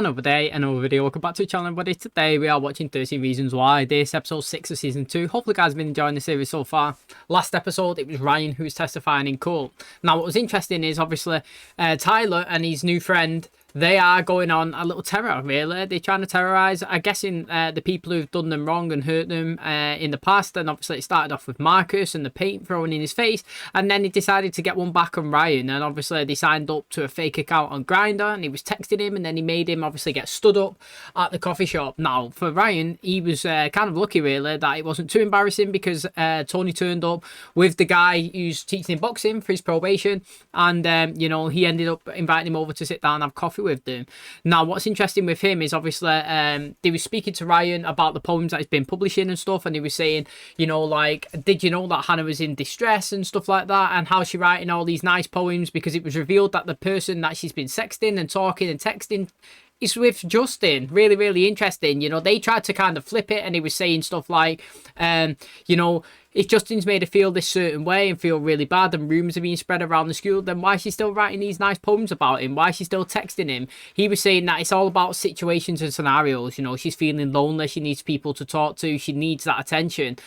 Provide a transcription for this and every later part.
Another day, another video. Welcome back to the channel, everybody. Today we are watching 13 Reasons Why. This episode 6 of season 2. Hopefully, guys have been enjoying the series so far. Last episode, it was Ryan who was testifying in court. Now, what was interesting is obviously Tyler and his new friend. They are going on a little terror, really. They're trying to terrorise, I'm guessing, the people who've done them wrong and hurt them in the past. And obviously it started off with Marcus and the paint thrown in his face. And then he decided to get one back on Ryan. And obviously they signed up to a fake account on Grindr. And he was texting him. And then he made him obviously get stood up at the coffee shop. Now, for Ryan, he was kind of lucky, really, that it wasn't too embarrassing. Because Tony turned up with the guy who's teaching him boxing for his probation. And, you know, he ended up inviting him over to sit down and have coffee with them. Now, what's interesting with him is obviously they were speaking to Ryan about the poems that he's been publishing and stuff, and he was saying, you know, like, did you know that Hannah was in distress and stuff like that, and how she writing all these nice poems, because it was revealed that the person that she's been sexting and talking and texting is with Justin. Really, really interesting. You know, they tried to kind of flip it, and he was saying stuff like, you know, if Justin's made her feel this certain way and feel really bad and rumours are being spread around the school, then why is she still writing these nice poems about him? Why is she still texting him? He was saying that it's all about situations and scenarios. You know, she's feeling lonely. She needs people to talk to. She needs that attention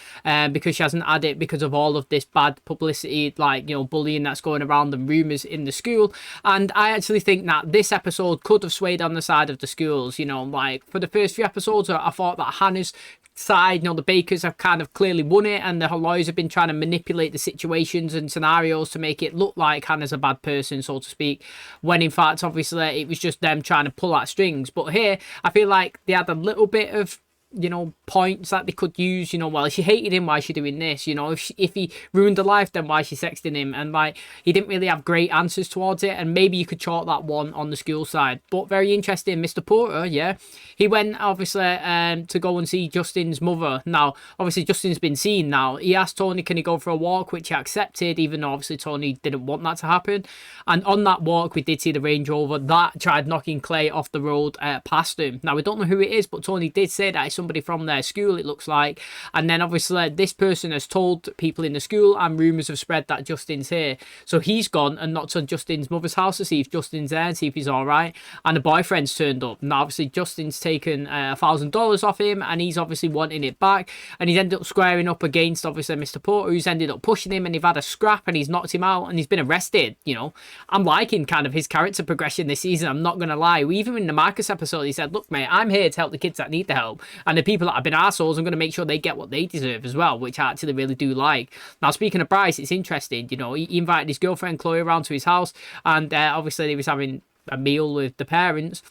because she hasn't had it because of all of this bad publicity, like, you know, bullying that's going around and rumours in the school. And I actually think that this episode could have swayed on the side of the schools. You know, like, for the first few episodes, I thought that Hannah's side, you know, the Bakers have kind of clearly won it, and the lawyers have been trying to manipulate the situations and scenarios to make it look like Hannah's a bad person, so to speak, when in fact obviously it was just them trying to pull at strings. But here I feel like they had a little bit of, you know, points that they could use. You know, well, if she hated him, why is she doing this? You know, if he ruined her life, then why is she sexting him? And like, he didn't really have great answers towards it, and maybe you could chalk that one on the school side. But very interesting, Mr. Porter, yeah, he went obviously to go and see Justin's mother. Now, obviously Justin's been seen now. He asked Tony, can he go for a walk, which he accepted, even though obviously Tony didn't want that to happen. And on that walk, we did see the Range Rover that tried knocking Clay off the road past him. Now, we don't know who it is, but Tony did say that it's somebody from their school, it looks like. And then obviously this person has told people in the school, and rumours have spread that Justin's here. So he's gone and knocked on Justin's mother's house to see if Justin's there and see if he's all right. And the boyfriend's turned up. Now, obviously Justin's taken $1,000 off him, and he's obviously wanting it back. And he's ended up squaring up against obviously Mr. Porter, who's ended up pushing him, and they've had a scrap, and he's knocked him out, and he's been arrested. You know, I'm liking kind of his character progression this season, I'm not gonna lie. Even in the Marcus episode, he said, look mate, I'm here to help the kids that need the help, and the people that have been arseholes, I'm going to make sure they get what they deserve as well, which I actually really do like. Now, speaking of Bryce, it's interesting, you know, he invited his girlfriend Chloe around to his house, and obviously he was having a meal with the parents.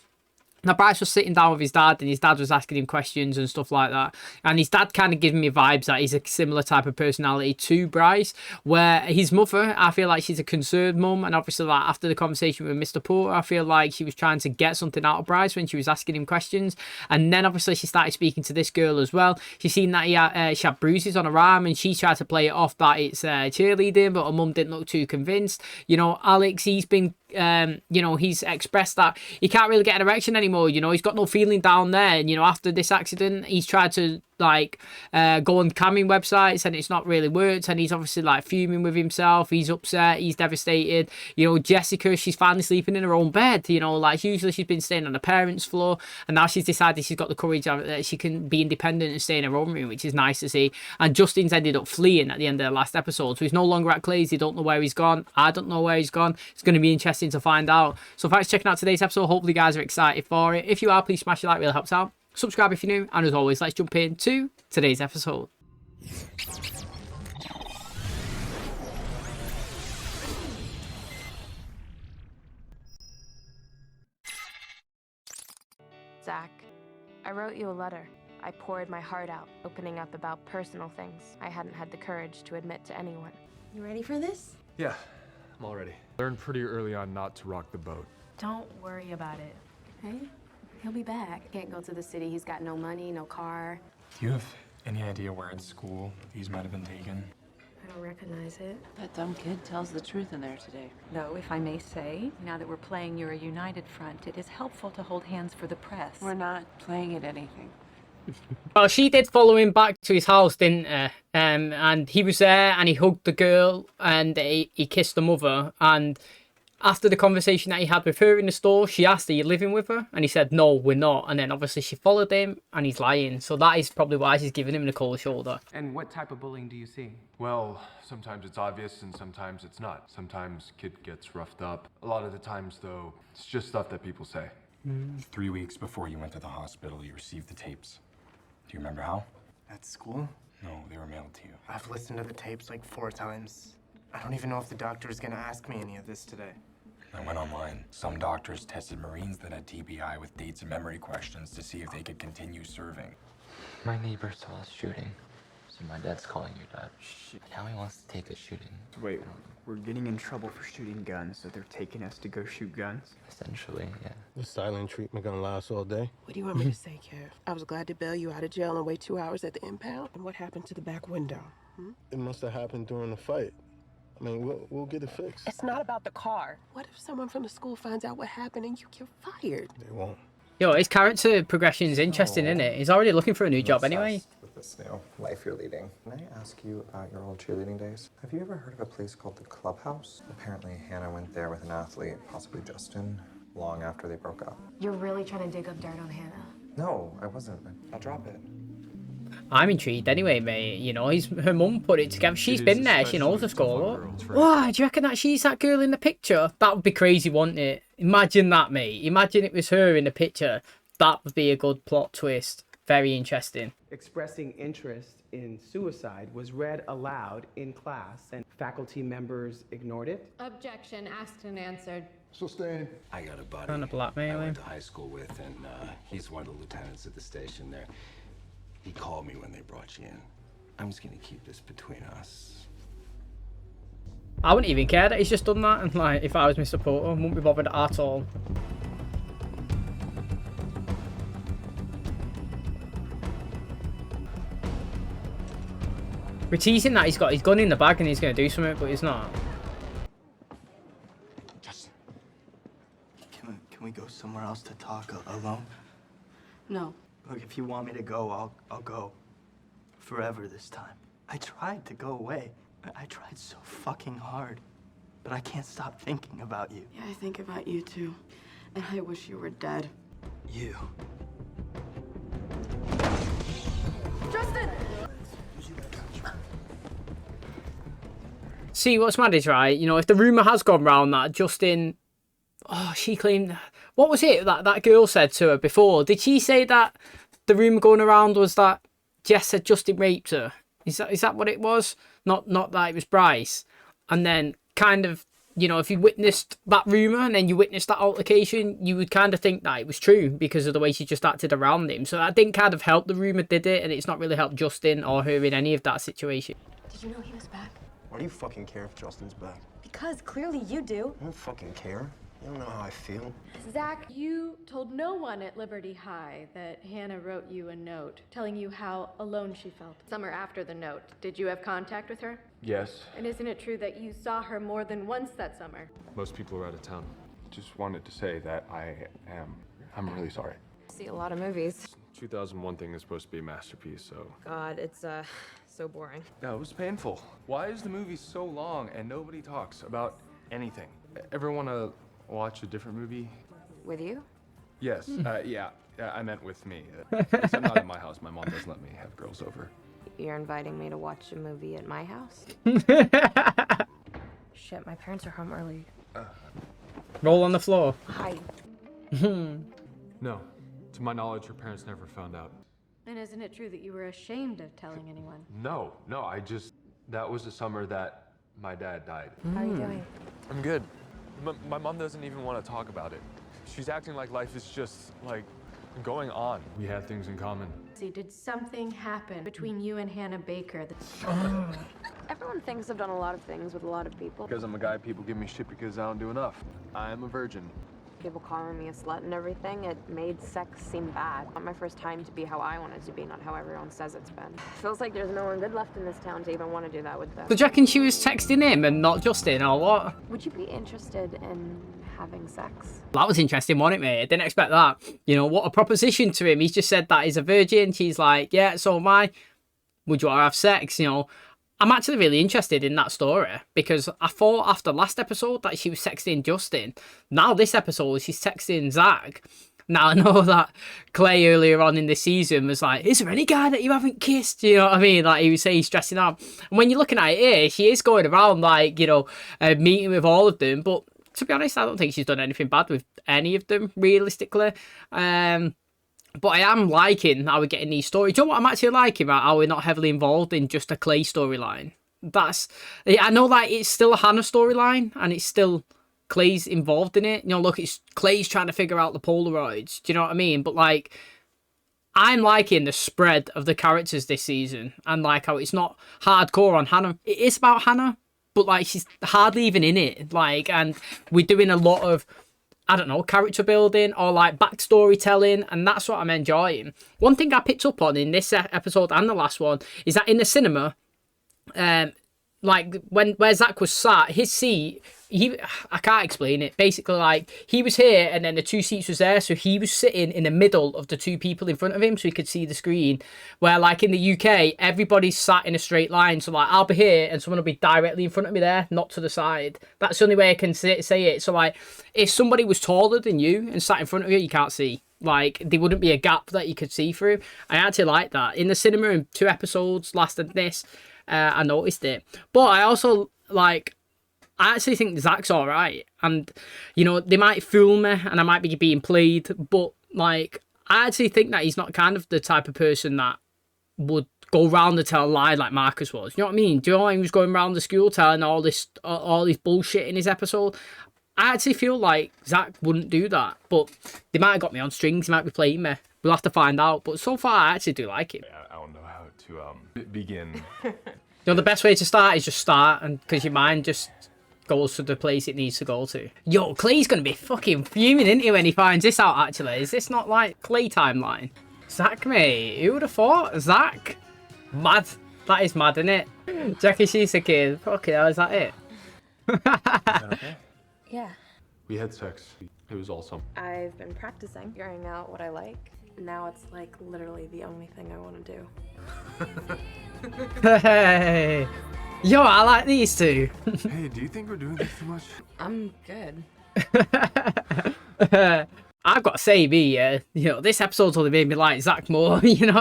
Now, Bryce was sitting down with his dad, and his dad was asking him questions and stuff like that. And his dad kind of giving me vibes that he's a similar type of personality to Bryce, where his mother, I feel like she's a concerned mum. And obviously, like, after the conversation with Mr. Porter, I feel like she was trying to get something out of Bryce when she was asking him questions. And then, obviously, she started speaking to this girl as well. She's seen that she had bruises on her arm, and she tried to play it off that it's cheerleading, but her mum didn't look too convinced. You know, Alex, he's been you know, he's expressed that he can't really get an erection anymore. You know, he's got no feeling down there. And, you know, after this accident, he's tried to, like, go on camming websites, and it's not really worked. And he's obviously, like, fuming with himself. He's upset. He's devastated. You know, Jessica, she's finally sleeping in her own bed. You know, like, usually she's been staying on her parents' floor, and now she's decided she's got the courage that she can be independent and stay in her own room, which is nice to see. And Justin's ended up fleeing at the end of the last episode, so he's no longer at Clay's. They don't know where he's gone. I don't know where he's gone. It's going to be interesting to find out. So thanks for checking out today's episode. Hopefully you guys are excited for it. If you are, please smash a like, really helps out. Subscribe if you're new, and as always, let's jump into today's episode. Zach, I wrote you a letter. I poured my heart out, opening up about personal things I hadn't had the courage to admit to anyone. You ready for this? Yeah, I'm all ready. Learned pretty early on not to rock the boat. Don't worry about it. Hey, he'll be back. Can't go to the city. He's got no money, no car. Do you have any idea where at school these might have been taken? I don't recognize it. That dumb kid tells the truth in there today. Though, if I may say, now that we're playing You're a United Front, it is helpful to hold hands for the press. We're not playing at anything. Well, she did follow him back to his house, didn't and he was there, and he hugged the girl, and he kissed the mother, and after the conversation that he had with her in the store, she asked, "Are you living with her?" And he said, "No, we're not." And then obviously she followed him, and he's lying. So that is probably why she's giving him the cold shoulder. And what type of bullying do you see? Well, sometimes it's obvious and sometimes it's not. Sometimes kid gets roughed up. A lot of the times, though, it's just stuff that people say. 3 weeks before you went to the hospital, you received the tapes. Do you remember how? At school? No, they were mailed to you. I've listened to the tapes like 4 times. I don't even know if the doctor is gonna ask me any of this today. I went online. Some doctors tested Marines that had TBI with dates and memory questions to see if they could continue serving. My neighbor saw us shooting, so my dad's calling your dad. Now he wants to take us shooting. Wait, we're getting in trouble for shooting guns, so they're taking us to go shoot guns? Essentially, yeah. The silent treatment gonna last all day? What do you want me to say, Kev? I was glad to bail you out of jail and wait 2 hours at the impound. And what happened to the back window? It must have happened during the fight. I mean, we'll get it fixed. It's not about the car. What if someone from the school finds out what happened and you get fired? They won't. Yo, his character progression is interesting, isn't it? He's already looking for a new job anyway. With this new life you're leading. Can I ask you about your old cheerleading days? Have you ever heard of a place called the Clubhouse? Apparently, Hannah went there with an athlete, possibly Justin, long after they broke up. You're really trying to dig up dirt on Hannah. No, I wasn't. I'll drop it. I'm intrigued anyway, mate. You know, her mum put it together. She's been there. She knows the score. Why? Do you reckon that she's that girl in the picture? That would be crazy, wouldn't it? Imagine that, mate. Imagine it was her in the picture. That would be a good plot twist. Very interesting. Expressing interest in suicide was read aloud in class, and faculty members ignored it. Objection, asked and answered. Sustain. I got a buddy Trying to blackmail I him. went to high school with, and he's one of the lieutenants at the station there. He called me when they brought you in. I'm just gonna keep this between us. I wouldn't even care that he's just done that. And like, if I was Mr. Porter, I wouldn't be bothered at all. We're teasing that he's got his gun in the bag and he's going to do something, but he's not. Justin, can we go somewhere else to talk alone? No. Look, if you want me to go, I'll go. Forever this time. I tried to go away. I tried so fucking hard. But I can't stop thinking about you. Yeah, I think about you too. And I wish you were dead. You. Justin! See, what's mad is, right, you know, if the rumour has gone round that Justin... Oh, she claimed... What was it that girl said to her before? Did she say that the rumour going around was that Jess said Justin raped her? Is that what it was? Not that it was Bryce. And then kind of, you know, if you witnessed that rumour and then you witnessed that altercation, you would kind of think that it was true because of the way she just acted around him. So that didn't kind of help the rumour, did it? And it's not really helped Justin or her in any of that situation. Did you know he was back? Why do you fucking care if Justin's back? Because clearly you do. I don't fucking care. You don't know how I feel. Zach, you told no one at Liberty High that Hannah wrote you a note telling you how alone she felt. Summer after the note, did you have contact with her? Yes. And isn't it true that you saw her more than once that summer? Most people are out of town. Just wanted to say that I'm really sorry. I see a lot of movies. 2001 thing is supposed to be a masterpiece, so... God, it's so boring. No, it was painful. Why is the movie so long and nobody talks about anything? Ever want to watch a different movie? With you? Yes, yeah, I meant with me. Except not at my house. My mom doesn't let me have girls over. You're inviting me to watch a movie at my house? Shit, my parents are home early. Roll on the floor. Hi. No, to my knowledge, her parents never found out. And isn't it true that you were ashamed of telling anyone? No, that was the summer that my dad died. How are you doing? I'm good. My mom doesn't even want to talk about it. She's acting like life is just, like, going on. We had things in common. See, did something happen between you and Hannah Baker? Everyone thinks I've done a lot of things with a lot of people. Because I'm a guy, people give me shit because I don't do enough. I'm a virgin. People calling me a slut and everything, it made sex seem bad. Not my first time to be how I wanted to be, not how everyone says it's been. Feels like there's no one good left in this town to even want to do that with them. So do you reckon she was texting him and not Justin, or what? Would you be interested in having sex? That was interesting, wasn't it, mate? I didn't expect that. You know, what a proposition to him. He's just said that he's a virgin. She's like, yeah, so am I. Would you want to have sex? You know, I'm actually really interested in that story because I thought after last episode that she was sexting Justin. Now this episode, she's sexting Zach. Now I know that Clay earlier on in the season was like, is there any guy that you haven't kissed? You know what I mean? Like he was saying he's stressing out. And when you're looking at it here, she is going around like, you know, meeting with all of them. But to be honest, I don't think she's done anything bad with any of them, realistically. But I am liking how we're getting these stories. Do you know what I'm actually liking about how we're not heavily involved in just a Clay storyline? I know that it's still a Hannah storyline and it's still Clay's involved in it. You know, look, it's Clay's trying to figure out the Polaroids. Do you know what I mean? But like, I'm liking the spread of the characters this season and like how it's not hardcore on Hannah. It is about Hannah, but like she's hardly even in it. Like, and we're doing a lot of, I don't know, character building or like backstory telling, and that's what I'm enjoying. One thing I picked up on in this episode and the last one is that in the cinema, like where Zach was sat, his seat, I can't explain it. Basically, like he was here and then the two seats was there, so he was sitting in the middle of the two people in front of him, so he could see the screen. Where like in the UK, everybody's sat in a straight line, so like I'll be here and someone will be directly in front of me there, not to the side. That's the only way I can say it. So like, if somebody was taller than you and sat in front of you, you can't see. Like there wouldn't be a gap that you could see through. I actually like that. In the cinema, in 2 episodes last than this, I noticed it. But I also like, I actually think Zach's all right. And, you know, they might fool me and I might be being played. But, like, I actually think that he's not kind of the type of person that would go round and tell a lie like Marcus was. You know what I mean? Do you know, he was going around the school telling all this bullshit in his episode. I actually feel like Zach wouldn't do that. But they might have got me on strings. They might be playing me. We'll have to find out. But so far, I actually do like it. I don't know how to begin. You know, the best way to start is just start, and because your mind just goes to the place it needs to go to. Yo, Clay's gonna be fucking fuming, isn't he, when he finds this out, actually? Is this not like Clay timeline? Zach, mate, who would have thought? Zach? Mad. That is mad, isn't it? Jackie, she's a kid. Fucking hell, is that it? Is that okay? Yeah. We had sex. It was awesome. I've been practicing, figuring out what I like. Now it's like literally the only thing I want to do. Hey. Yo, I like these two. Hey, do you think we're doing this too much? I'm good. I've got to say, you know, this episode's only made me like Zach more. You know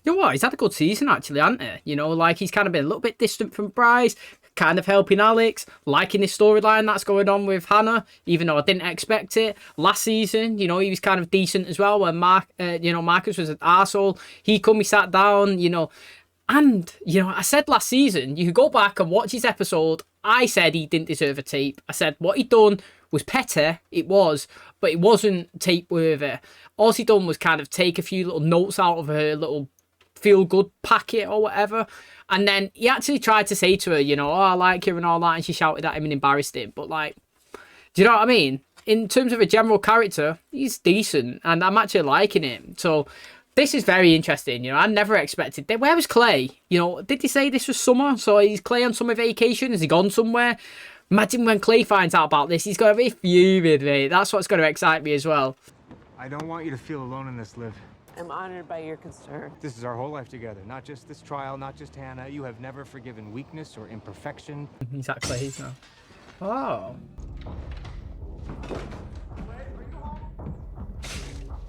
what? He's had a good season, actually, hasn't he? You know, like, he's kind of been a little bit distant from Bryce, kind of helping Alex, liking this storyline that's going on with Hannah, even though I didn't expect it. Last season, you know, he was kind of decent as well, when Marcus was an arsehole. He sat down, you know. And, you know, I said last season, you could go back and watch his episode. I said he didn't deserve a tape. I said what he'd done was petty, it was, but it wasn't tape worthy. All he done was kind of take a few little notes out of her little feel-good packet or whatever. And then he actually tried to say to her, you know, oh, I like her and all that, and she shouted at him and embarrassed him. But, like, do you know what I mean? In terms of a general character, he's decent, and I'm actually liking him. So this is very interesting, you know. I never expected that. Where was Clay? You know, did he say this was summer? So is Clay on summer vacation? Has he gone somewhere? Imagine when Clay finds out about this, he's going to be fuming, mate. That's what's going to excite me as well. I don't want you to feel alone in this, Liv. I'm honored by your concern. This is our whole life together, not just this trial, not just Hannah. You have never forgiven weakness or imperfection. He's at Clay's now. Oh.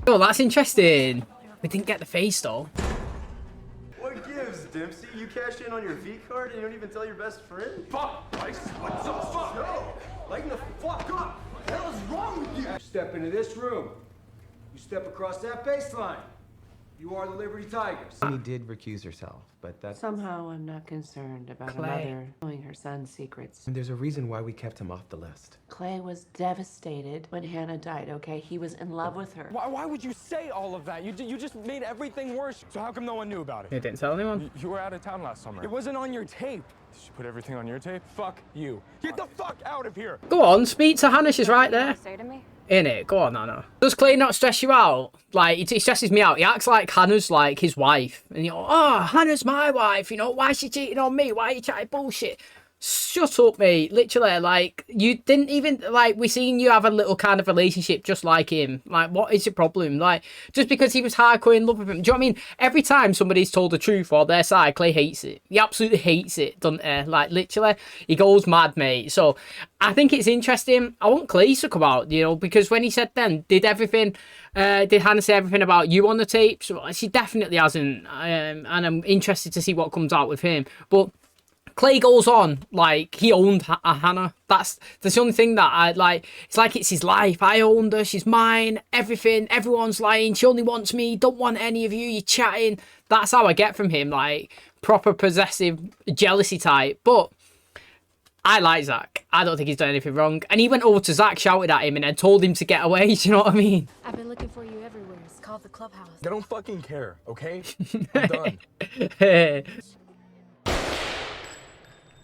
Oh, that's interesting. We didn't get the face, though. What gives, Dempsey? You cashed in on your V card and you don't even tell your best friend? Fuck, Bryce. What the fuck? Yo, lighten the fuck up. What the hell is wrong with you? You step into this room. You step across that baseline. You are the Liberty Tigers. He did recuse herself, but that's... Somehow I'm not concerned about a Clay. mother knowing her son's secrets. And there's a reason why we kept him off the list. Clay was devastated when Hannah died, okay? He was in love with her. Why would you say all of that? You just made everything worse. So how come no one knew about it? You didn't tell anyone? You were out of town last summer. It wasn't on your tape. Did you put everything on your tape? Fuck you. Get the fuck out of here. Go on, speak to Hannah, she's right there. Say to me? In it, go on, Hannah. Does Clay not stress you out? Like, he stresses me out. He acts like Hannah's like his wife. And you know, oh, Hannah's my wife. You know, why is she cheating on me? Why are you chatting bullshit? Shut up, mate. Literally, like, you didn't even, like, we seen you have a little kind of relationship just like him. Like, what is your problem? Like, just because he was hardcore in love with him. Do you know what I mean? Every time somebody's told the truth or their side, Clay hates it. He absolutely hates it, doesn't he? Like, literally, he goes mad, mate. So, I think it's interesting. I want Clay to come out, you know, because when he said then, did Hannah say everything about you on the tapes? Well, she definitely hasn't. And I'm interested to see what comes out with him. But Clay goes on like he owned Hannah. That's the only thing that I like. It's like it's his life. I owned her. She's mine. Everything. Everyone's lying. She only wants me. Don't want any of you. You're chatting. That's how I get from him. Like proper possessive jealousy type. But I like Zach. I don't think he's done anything wrong. And he went over to Zach, shouted at him, and then told him to get away. Do you know what I mean? I've been looking for you everywhere. It's called the clubhouse. I don't fucking care, okay? I'm done.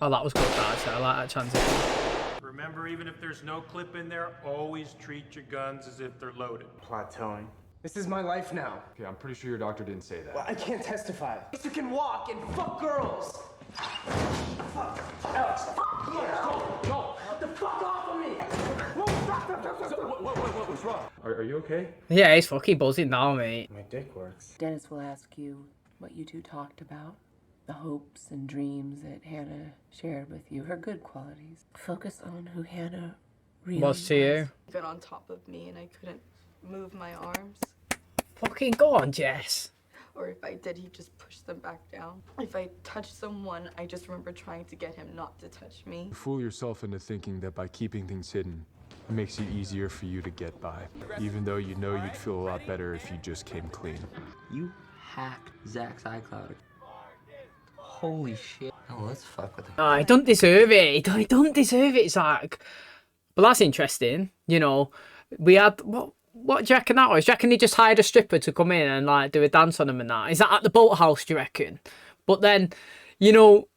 Oh, that was good, actually. I like that transition. Remember, even if there's no clip in there, always treat your guns as if they're loaded. Plateauing. This is my life now. Okay, I'm pretty sure your doctor didn't say that. Well, I can't testify. You can walk and fuck girls. Fuck. Alex, fuck. No. Get the fuck off of me. What's wrong? Are you okay? Yeah, he's fucking buzzing now, mate. My dick works. Dennis will ask you what you two talked about. The hopes and dreams that Hannah shared with you, her good qualities. Focus on who Hannah really was to you. He got on top of me and I couldn't move my arms. Fucking go on, Jess. Or if I did, he'd just push them back down. If I touched someone, I just remember trying to get him not to touch me. You fool yourself into thinking that by keeping things hidden, it makes it easier for you to get by. Even though you know you'd feel a lot better if you just came clean. You hacked Zach's iCloud. Holy shit. Oh, let's fuck with him. Oh, he don't deserve it. He don't deserve it, Zach. But that's interesting. You know, we had... What do you reckon that was? Do you reckon he just hired a stripper to come in and, like, do a dance on him and that? Is that at the boathouse, do you reckon? But then, you know,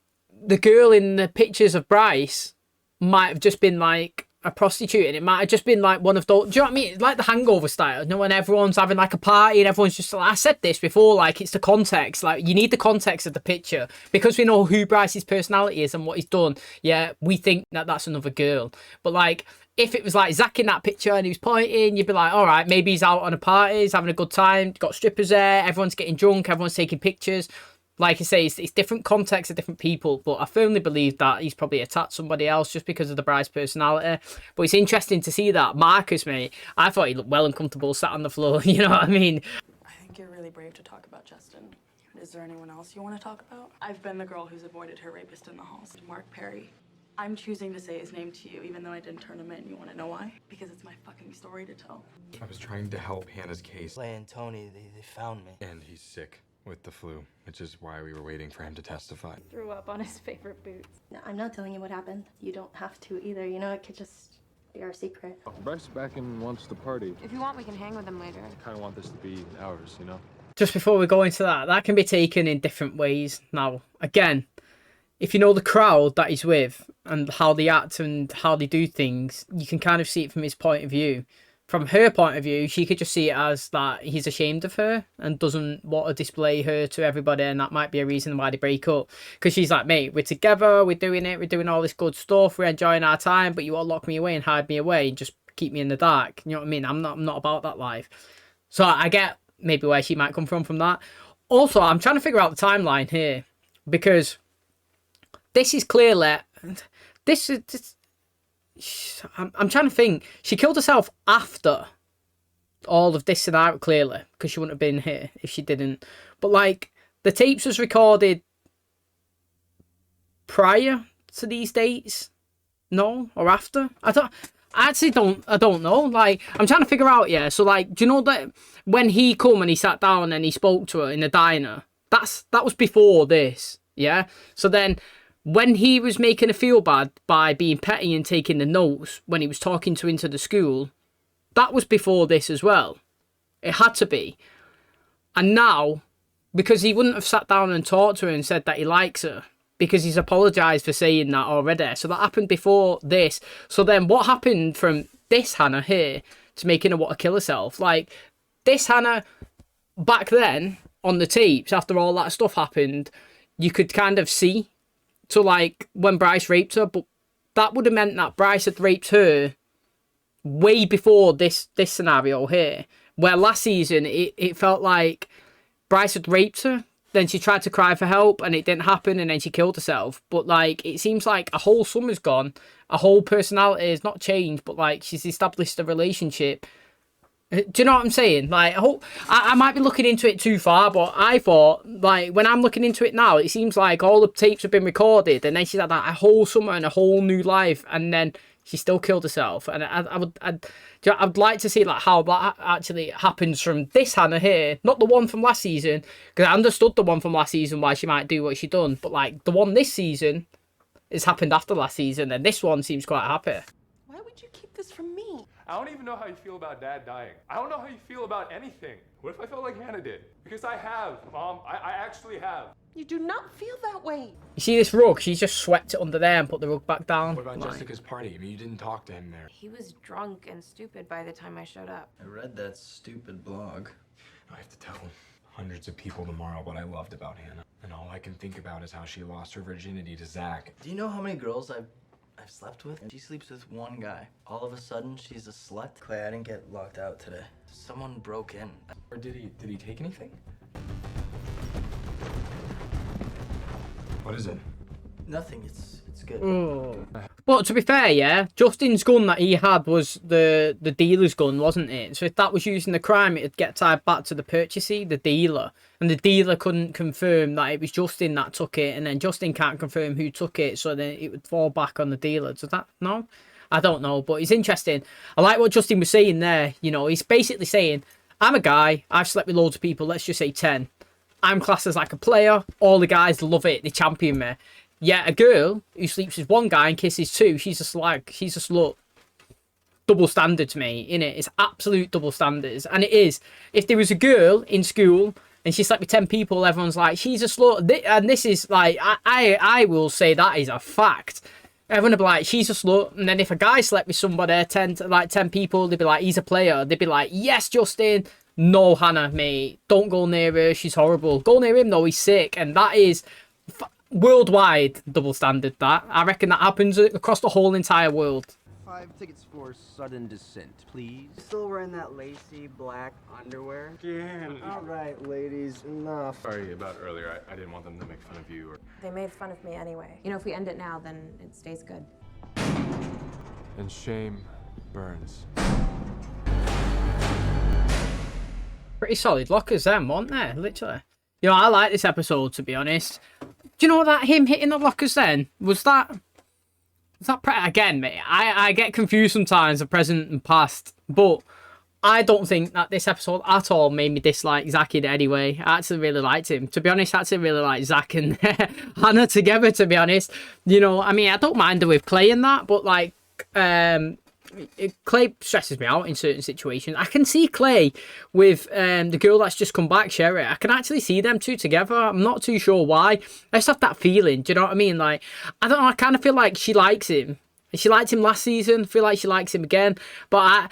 the girl in the pictures of Bryce might have just been, like, a prostitute, and it might have just been like one of those, do you know what I mean? It's like the Hangover style, you know, when everyone's having like a party and everyone's just like, I said this before, like it's the context, like you need the context of the picture, because we know who Bryce's personality is and what he's done. Yeah, we think that that's another girl, but like if it was like Zach in that picture and he was pointing, you'd be like, all right, maybe he's out on a party, he's having a good time, got strippers there, everyone's getting drunk, everyone's taking pictures. Like I say, it's different contexts of different people, but I firmly believe that he's probably attacked somebody else just because of the bride's personality. But it's interesting to see that. Marcus, mate, I thought he looked well and comfortable sat on the floor, you know what I mean? I think you're really brave to talk about Justin. Is there anyone else you want to talk about? I've been the girl who's avoided her rapist in the halls, Mark Perry. I'm choosing to say his name to you, even though I didn't turn him in. You want to know why? Because it's my fucking story to tell. I was trying to help Hannah's case. Clay and Tony, they found me. And he's sick with the flu, which is why we were waiting for him to testify. Threw up on his favorite boots. No, I'm not telling you what happened. You don't have to either. You know, it could just be our secret. Bryce back and wants to party. If you want, we can hang with him later. I kind of want this to be ours, you know? Just before we go into that can be taken in different ways. Now, again, if you know the crowd that he's with and how they act and how they do things, you can kind of see it from his point of view. From her point of view, she could just see it as that he's ashamed of her and doesn't want to display her to everybody, and that might be a reason why they break up. Because she's like, mate, we're together, we're doing it, we're doing all this good stuff, we're enjoying our time, but you all lock me away and hide me away and just keep me in the dark. You know what I mean? I'm not about that life. So I get maybe where she might come from that. Also, I'm trying to figure out the timeline here, because this is clearly... I'm trying to think. She killed herself after all of this scenario, clearly, because she wouldn't have been here if she didn't. But like the tapes was recorded prior to these dates, no, or after. I don't know. Like I'm trying to figure out. Yeah. So like, do you know that when he come and he sat down and he spoke to her in the diner, that was before this. Yeah. So then, when he was making her feel bad by being petty and taking the notes when he was talking to her into the school, that was before this as well. It had to be. And now, because he wouldn't have sat down and talked to her and said that he likes her, because he's apologised for saying that already. So that happened before this. So then what happened from this Hannah here to making her want to kill herself? Like, this Hannah, back then, on the tapes, after all that stuff happened, you could kind of see to like when Bryce raped her, but that would have meant that Bryce had raped her way before this scenario here, where last season it felt like Bryce had raped her, then she tried to cry for help and it didn't happen, and then she killed herself. But like it seems like a whole summer's gone, a whole personality has not changed, but like she's established a relationship. Do you know what I'm saying? Like, I might be looking into it too far, but I thought, like, when I'm looking into it now, it seems like all the tapes have been recorded, and then she's had that a whole summer and a whole new life, and then she still killed herself. And I'd like to see like how that actually happens from this Hannah here, not the one from last season, because I understood the one from last season why she might do what she done, but like the one this season has happened after last season, and this one seems quite happy. Why would you keep this from me? I don't even know how you feel about Dad dying. I don't know how you feel about anything. What if I felt like Hannah did? Because I have, Mom. I actually have. You do not feel that way. You see this rug? She's just swept it under there and put the rug back down. What about Jessica's party? I mean, you didn't talk to him there. He was drunk and stupid by the time I showed up. I read that stupid blog. I have to tell hundreds of people tomorrow what I loved about Hannah. And all I can think about is how she lost her virginity to Zach. Do you know how many girls I've slept with? She sleeps with one guy. All of a sudden, she's a slut. Clay, I didn't get locked out today. Someone broke in. Or did he take anything? What is it? Nothing. It's good. But to be fair, yeah, Justin's gun that he had was the dealer's gun, wasn't it? So if that was used in the crime, it'd get tied back to the purchasee, the dealer. And the dealer couldn't confirm that it was Justin that took it, and then Justin can't confirm who took it, so then it would fall back on the dealer. Does that? No? I don't know, but it's interesting. I like what Justin was saying there. You know, he's basically saying, I'm a guy, I've slept with loads of people, let's just say 10. I'm classed as like a player, all the guys love it, they champion me. Yeah, a girl who sleeps with one guy and kisses two, she's a slag, she's a slut. Double standard to me, innit? It's absolute double standards. And it is. If there was a girl in school and she slept with 10 people, everyone's like, she's a slut. And this is like, I will say that is a fact. Everyone would be like, she's a slut. And then if a guy slept with somebody, 10 people, they'd be like, he's a player. They'd be like, yes, Justin. No, Hannah, mate. Don't go near her. She's horrible. Go near him, though. He's sick. And that is worldwide double standard, that. I reckon that happens across the whole entire world. 5 tickets for sudden descent, please. Still wearing that lacy black underwear? Again. All right, ladies, enough. Sorry about earlier. I didn't want them to make fun of you or... They made fun of me anyway. You know, if we end it now, then it stays good. And shame burns. Pretty solid lockers them, weren't they? Literally. You know, I like this episode, to be honest. Do you know that him hitting the lockers then? Was that again, mate, I get confused sometimes of present and past, but I don't think that this episode at all made me dislike Zach in any way. I actually really liked him. To be honest, I actually really like Zach and Hannah together, to be honest. You know, I mean, I don't mind her with Clay and that, but like, Clay stresses me out in certain situations. I can see Clay with the girl that's just come back, Sherry. I can actually see them two together. I'm not too sure why. I just have that feeling. Do you know what I mean? Like, I don't know. I kind of feel like she likes him. She liked him last season. I feel like she likes him again. But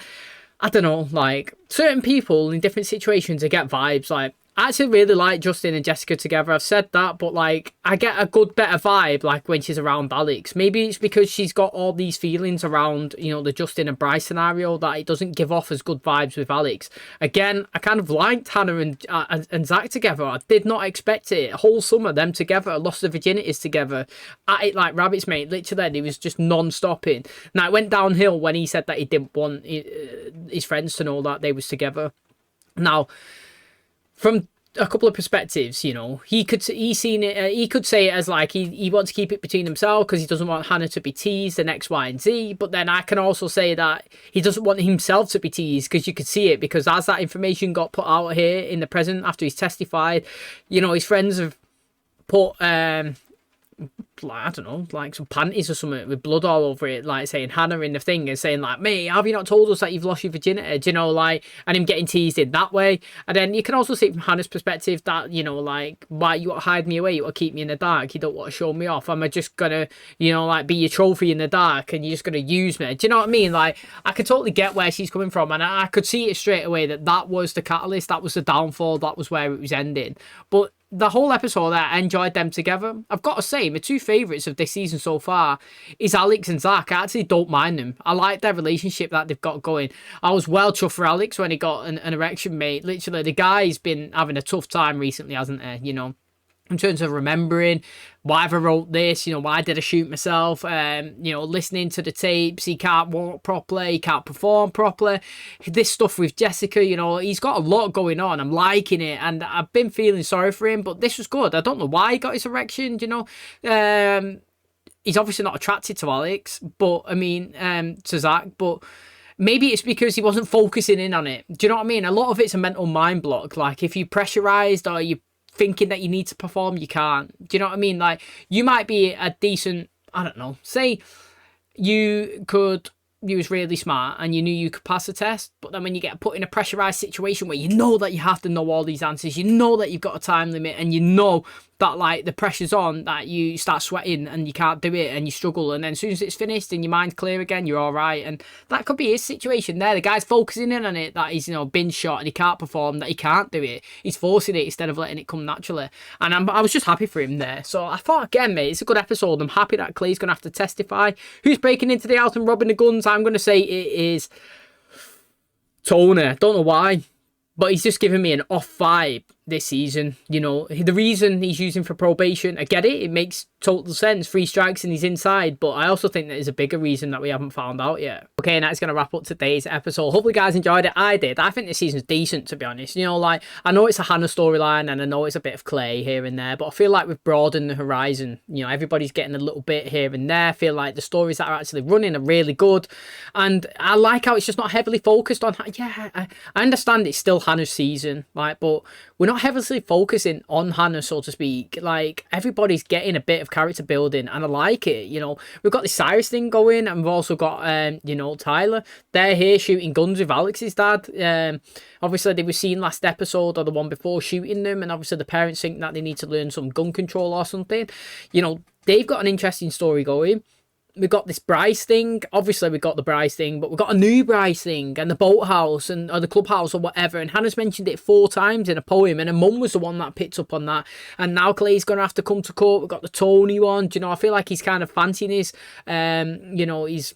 I don't know. Like, certain people in different situations, I get vibes. Like, I actually really like Justin and Jessica together. I've said that, but like, I get a good, better vibe like when she's around Alex. Maybe it's because she's got all these feelings around, you know, the Justin and Bryce scenario that it doesn't give off as good vibes with Alex. Again, I kind of liked Hannah and Zach together. I did not expect it. A whole summer, them together, lost their virginities together. At it like rabbits, mate. Literally, it was just non-stopping. Now, it went downhill when he said that he didn't want his friends to know that they was together. Now, from a couple of perspectives, you know, he could say it as like he wants to keep it between themselves because he doesn't want Hannah to be teased and X, Y, and Z. But then I can also say that he doesn't want himself to be teased because you could see it, because as that information got put out here in the present after he's testified, you know, his friends have put like, I don't know, like some panties or something with blood all over it, like saying Hannah in the thing and saying like, mate, have you not told us that you've lost your virginity? Do you know, like, and him getting teased in that way. And then you can also see from Hannah's perspective that, you know, like, why you want to hide me away? You want to keep me in the dark? You don't want to show me off? Am I just gonna, you know, like, be your trophy in the dark and you're just gonna use me? Do you know what I mean? Like, I could totally get where she's coming from, and I could see it straight away that was the catalyst, that was the downfall, that was where it was ending. But the whole episode, I enjoyed them together. I've got to say, my two favourites of this season so far is Alex and Zach. I actually don't mind them. I like their relationship that they've got going. I was well chuffed for Alex when he got an erection, mate. Literally, the guy's been having a tough time recently, hasn't he? You know, in terms of remembering why have I wrote this, you know, why did I shoot myself, you know, listening to the tapes, he can't walk properly, he can't perform properly, this stuff with Jessica, you know, he's got a lot going on. I'm liking it, and I've been feeling sorry for him, but this was good. I don't know why he got his erection, you know. He's obviously not attracted to Alex, but I mean, to Zach, but maybe it's because he wasn't focusing in on it. Do you know what I mean? A lot of it's a mental mind block. Like, if you're pressurized or you thinking that you need to perform, you can't. Do you know what I mean? Like, you might be a decent, I don't know, say you was really smart and you knew you could pass the test, but then when you get put in a pressurized situation where you know that you have to know all these answers, you know that you've got a time limit, and you know that, like, the pressure's on, that you start sweating and you can't do it and you struggle, and then as soon as it's finished and your mind's clear again, you're all right. And that could be his situation there. The guy's focusing in on it, that he's, you know, been shot and he can't perform, that he can't do it. He's forcing it instead of letting it come naturally. And I was just happy for him there. So I thought, again, mate, it's a good episode. I'm happy that Clay's going to have to testify. Who's breaking into the house and robbing the guns? I'm going to say it is Tony. I don't know why, but he's just giving me an off vibe this season. You know, the reason he's using for probation, I get it. It makes total sense. 3 strikes and he's inside. But I also think there's a bigger reason that we haven't found out yet. Okay, and that's going to wrap up today's episode. Hopefully you guys enjoyed it. I did. I think this season's decent, to be honest. You know, like, I know it's a Hannah storyline and I know it's a bit of Clay here and there, but I feel like we've broadened the horizon. You know, everybody's getting a little bit here and there. I feel like the stories that are actually running are really good. And I like how it's just not heavily focused on... Yeah, I understand it's still Hannah's season, right? But we're not heavily focusing on Hannah, so to speak. Like, everybody's getting a bit of character building, and I like it. You know, we've got this Cyrus thing going, and we've also got, you know, Tyler. They're here shooting guns with Alex's dad. Obviously, they were seen last episode or the one before shooting them, and obviously the parents think that they need to learn some gun control or something. You know, they've got an interesting story going. We've got this Bryce thing. Obviously, we've got the Bryce thing, but we've got a new Bryce thing, and the boathouse, and or the clubhouse or whatever. And Hannah's mentioned it 4 times in a poem, and her mum was the one that picked up on that. And now Clay's going to have to come to court. We've got the Tony one. Do you know, I feel like he's kind of fancying his, you know, his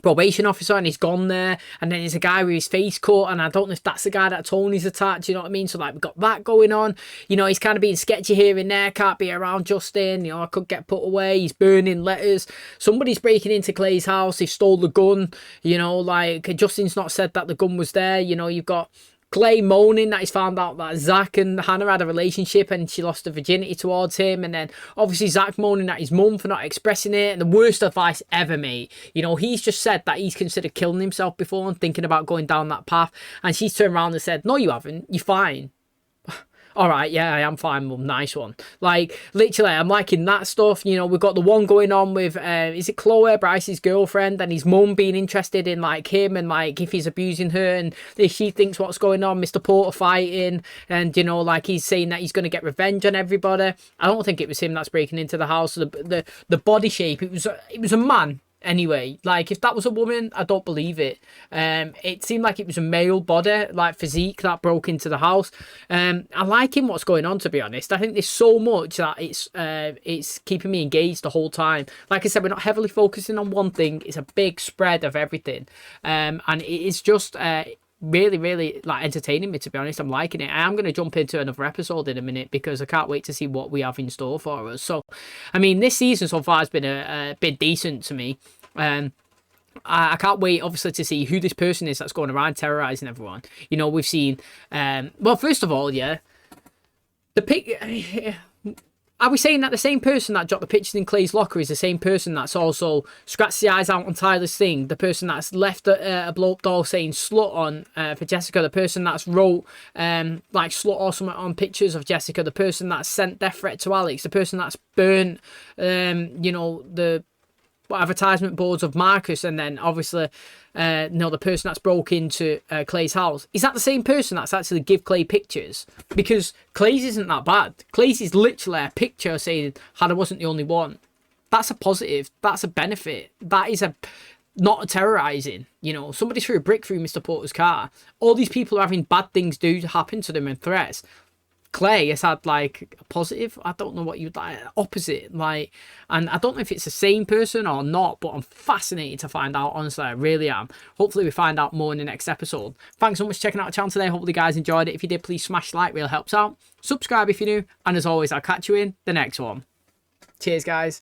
probation officer, and he's gone there, and then there's a guy with his face cut, and I don't know if that's the guy that Tony's attacked. You know what I mean? So, like, we've got that going on. You know, he's kind of being sketchy here and there, can't be around Justin, you know, I could get put away. He's burning letters. Somebody's breaking into Clay's house. They stole the gun. You know, like, Justin's not said that the gun was there. You know, you've got Clay moaning that he's found out that Zach and Hannah had a relationship and she lost her virginity towards him. And then obviously Zach moaning at his mum for not expressing it. And the worst advice ever, mate. You know, he's just said that he's considered killing himself before and thinking about going down that path. And she's turned around and said, no, you haven't. You're fine. All right, yeah, I am fine, mum. Nice one. Like, literally, I'm liking that stuff. You know, we've got the one going on with, is it Chloe, Bryce's girlfriend, and his mum being interested in, like, him and, like, if he's abusing her, and if she thinks what's going on, Mr. Porter fighting, and, you know, like, he's saying that he's going to get revenge on everybody. I don't think it was him that's breaking into the house. The body shape, it was a man. Anyway, like, if that was a woman, I don't believe it. It seemed like it was a male body, like physique, that broke into the house. I like him what's going on, to be honest. I think there's so much that it's keeping me engaged the whole time. Like I said, we're not heavily focusing on one thing. It's a big spread of everything. And it is just really, really, like, entertaining me, to be honest. I'm liking it. I am going to jump into another episode in a minute because I can't wait to see what we have in store for us. So, I mean, this season so far has been a bit decent to me. I can't wait, obviously, to see who this person is that's going around terrorizing everyone. You know, we've seen, well, first of all, yeah, are we saying that the same person that dropped the pictures in Clay's locker is the same person that's also scratched the eyes out on Tyler's thing? The person that's left a blow-up doll saying slut on for Jessica? The person that's wrote like slut or something on pictures of Jessica? The person that's sent death threat to Alex? The person that's burnt, you know, the advertisement boards of Marcus? And then obviously the person that's broke into Clay's house, is that the same person that's actually give Clay pictures? Because Clay's isn't that bad. Clay's is literally a picture saying Hannah wasn't the only one. That's a positive. That's a benefit. That is not a terrorizing. You know, somebody threw a brick through Mr. Porter's car. All these people are having bad things do happen to them and threats. Clay has had like a positive, I don't know what you'd like, opposite, like, and I don't know if it's the same person or not, but I'm fascinated to find out, honestly, I really am. Hopefully we find out more in the next episode. Thanks so much for checking out the channel today. Hopefully you guys enjoyed it. If you did, please smash like, really helps out. Subscribe if you're new, and as always, I'll catch you in the next one. Cheers, guys.